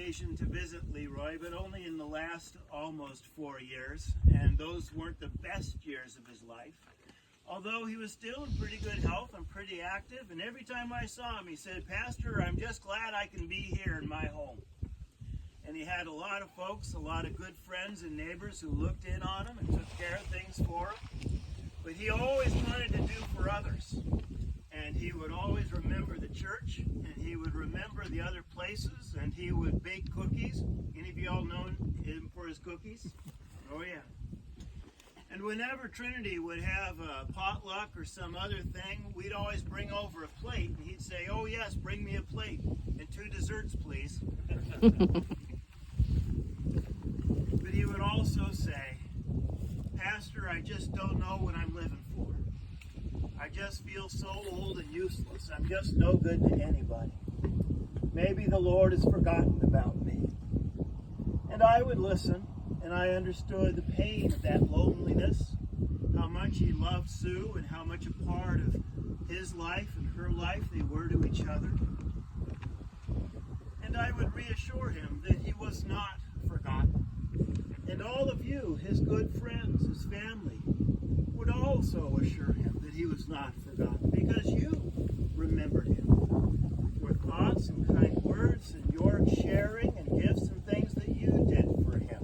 occasion to visit Leroy, but only in the last almost 4 years, and those weren't the best years of his life. Although he was still in pretty good health and pretty active, and every time I saw him, he said, "Pastor, I'm just glad I can be here in my home." And he had a lot of folks, a lot of good friends and neighbors who looked in on him and took care of things for him. But he always wanted to do for others. And he would always remember the church, and he would remember the other places, and he would bake cookies. Any of you all know him for his cookies? Oh, yeah. And whenever Trinity would have a potluck or some other thing, we'd always bring over a plate, and he'd say, "Oh, yes, bring me a plate, and 2 desserts, please." But he would also say, "Pastor, I just don't know what I'm living for. I just feel so old and useless. I'm just no good to anybody. Maybe the Lord has forgotten about me." And I would listen, and I understood the pain of that loneliness, how much he loved Sue, and how much a part of his life and her life they were to each other. And I would reassure him that he was not forgotten. And all of you, his good friends, his family, would also assure him that he was not forgotten, because you remembered him with thoughts and kind words and your sharing and gifts and things that you did for him.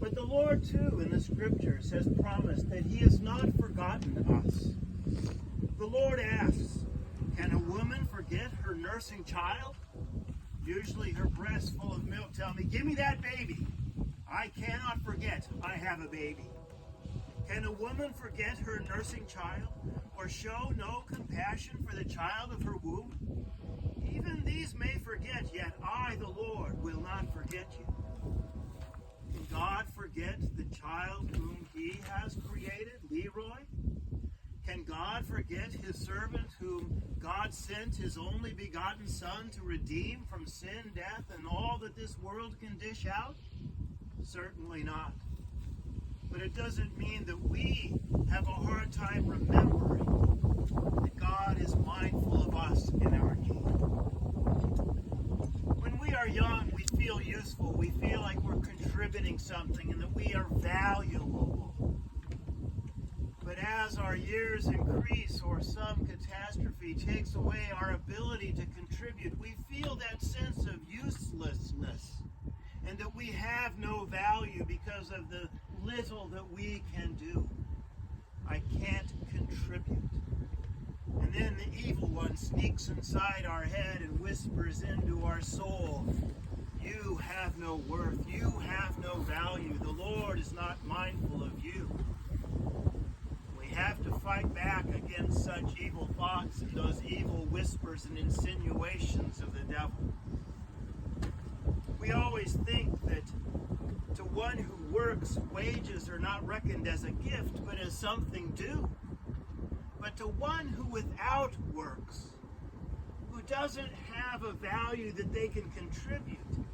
But the Lord, too, in the Scriptures has promised that he has not forgotten us. The Lord asks, "Can a woman forget her nursing child? Usually her breasts full of milk tell me, 'Give me that baby. I cannot forget I have a baby.' Can a woman forget her nursing child, or show no compassion for the child of her womb? Even these may forget, yet I, the Lord, will not forget you." Can God forget the child whom he has created, Leroy? Can God forget his servant whom God sent his only begotten Son to redeem from sin, death, and all that this world can dish out? Certainly not. But it doesn't mean that we have a hard time remembering that God is mindful of us in our need. When we are young, we feel useful. We feel like we're contributing something and that we are valuable. But as our years increase or some catastrophe takes away our ability to contribute, we feel that sense of uselessness and that we have no value because of the little that we can do. I can't contribute. And then the evil one sneaks inside our head and whispers into our soul, "You have no worth. You have no value. The Lord is not mindful of you." We have to fight back against such evil thoughts and those evil whispers and insinuations of the devil. We always think that to one who works, wages are not reckoned as a gift, but as something due. But to one who without works, who doesn't have a value that they can contribute,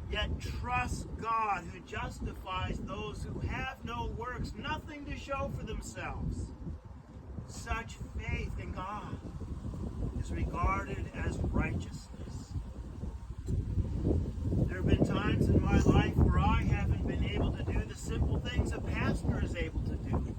yet trusts God who justifies those who have no works, nothing to show for themselves, such faith in God is regarded as righteousness. There have been times in my life where I haven't been able to do the simple things a pastor is able to do.